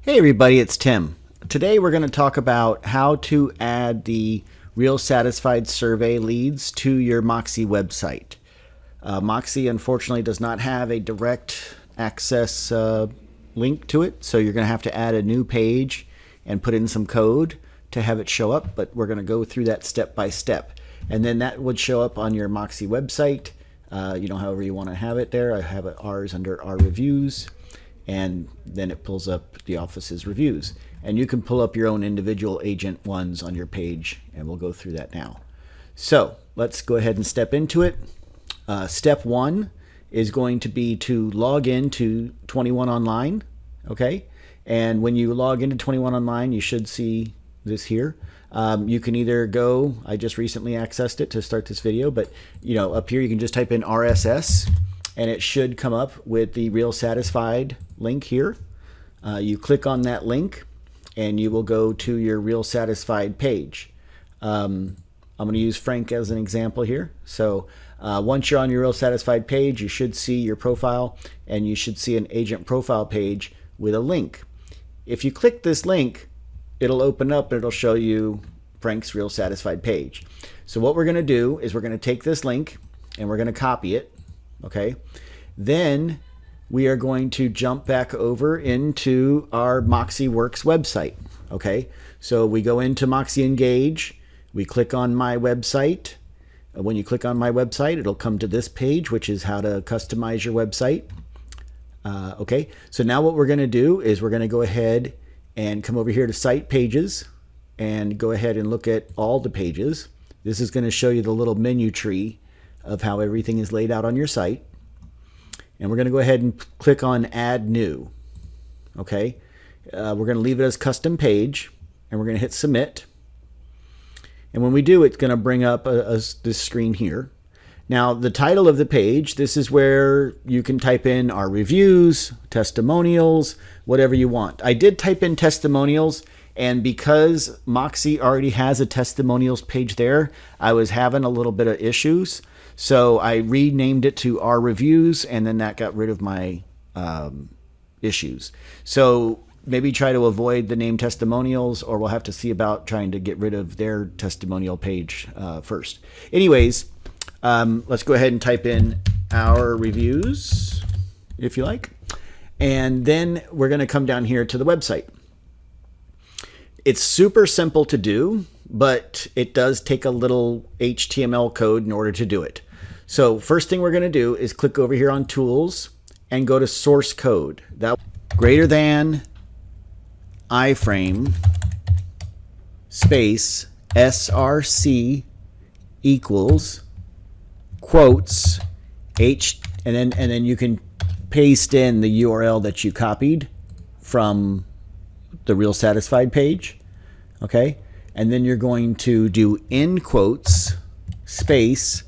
Hey everybody, it's Tim. Today we're going to talk about how to add the Real Satisfied survey leads to your Moxi website. Moxi unfortunately does not have a direct access link to it, so you're going to have to add a new page and put in some code to have it show up, but we're going to go through that step by step. And then that would show up on your Moxi website, however you want to have it there. I have ours under our reviews. And then it pulls up the office's reviews. And you can pull up your own individual agent ones on your page, and we'll go through that now. So let's go ahead and step into it. Step one is going to be to log in to 21 Online, okay? And when you log into 21 Online, you should see this here. You can either go, I just recently accessed it to start this video, but up here you can just type in RSS, and it should come up with the Real Satisfied link here. You click on that link and you will go to your Real Satisfied page. I'm going to use Frank as an example here. So once you're on your Real Satisfied page, you should see your profile and you should see an agent profile page with a link. If you click this link, it'll open up and it'll show you Frank's Real Satisfied page. So what we're going to do is we're going to take this link and we're going to copy it. Okay, then we are going to jump back over into our Moxi Works website. Okay, so we go into Moxi Engage, we click on my website. When you click on my website, it'll come to this page, which is how to customize your website. Okay, so now what we're going to do is we're going to go ahead and come over here to Site Pages and go ahead and look at all the pages. This is going to show you the little menu tree of how everything is laid out on your site. And we're going to go ahead and click on Add New. Okay, we're going to leave it as custom page and we're going to hit Submit. And when we do, it's going to bring up this screen here. Now the title of the page, this is where you can type in our reviews, testimonials, whatever you want. I did type in testimonials, and because Moxi already has a testimonials page there, I was having a little bit of issues. So I renamed it to Our Reviews, and then that got rid of my issues. So maybe try to avoid the name testimonials, or we'll have to see about trying to get rid of their testimonial page first. Anyways, let's go ahead and type in Our Reviews, if you like. And then we're going to come down here to the website. It's super simple to do, but it does take a little HTML code in order to do it. So first thing we're going to do is click over here on Tools and go to Source Code. That greater than iframe space src equals quotes h, and then you can paste in the URL that you copied from the Real Satisfied page. Okay, and then you're going to do in quotes space.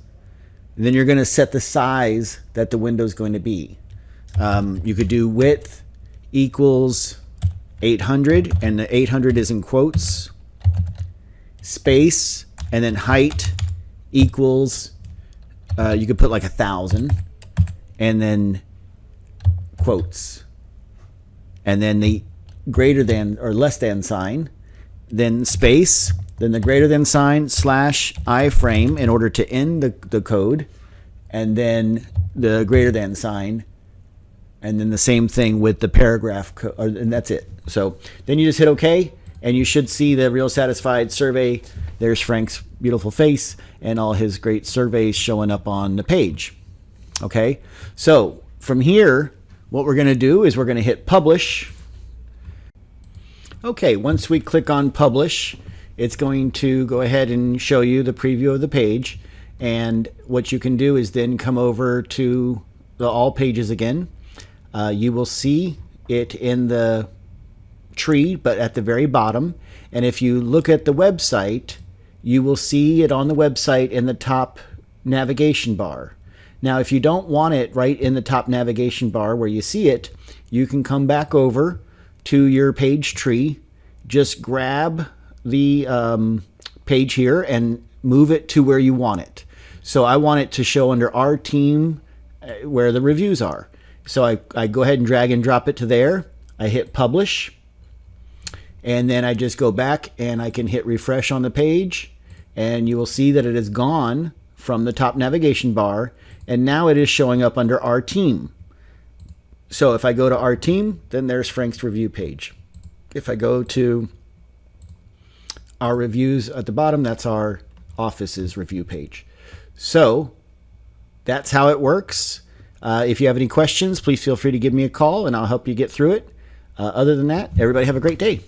And then you're going to set the size that the window is going to be. You could do width equals 800, and the 800 is in quotes, space, and then height equals, you could put like 1,000, and then quotes, and then the greater than or less than sign, then space, then the greater than sign / iframe in order to end the code, and then the greater than sign, and then the same thing with the paragraph code, and that's it. So then you just hit OK, and you should see the Real Satisfied survey. There's Frank's beautiful face and all his great surveys showing up on the page. Okay, so from here, what we're going to do is we're going to hit Publish. Okay, once we click on Publish, it's going to go ahead and show you the preview of the page. And what you can do is then come over to the All Pages again. You will see it in the tree, but at the very bottom. And if you look at the website, you will see it on the website in the top navigation bar. Now, if you don't want it right in the top navigation bar where you see it, you can come back over to your page tree, just grab the page here and move it to where you want it. So I want it to show under our team where the reviews are. So I go ahead and drag and drop it to there. I hit Publish, And then I just go back and I can hit refresh on the page, and you will see that it is gone from the top navigation bar, and now it is showing up under our team. So if I go to our team, then there's Frank's review page. If I go to our reviews at the bottom, that's our office's review page. So that's how it works. If you have any questions, please feel free to give me a call and I'll help you get through it. Other than that, everybody have a great day.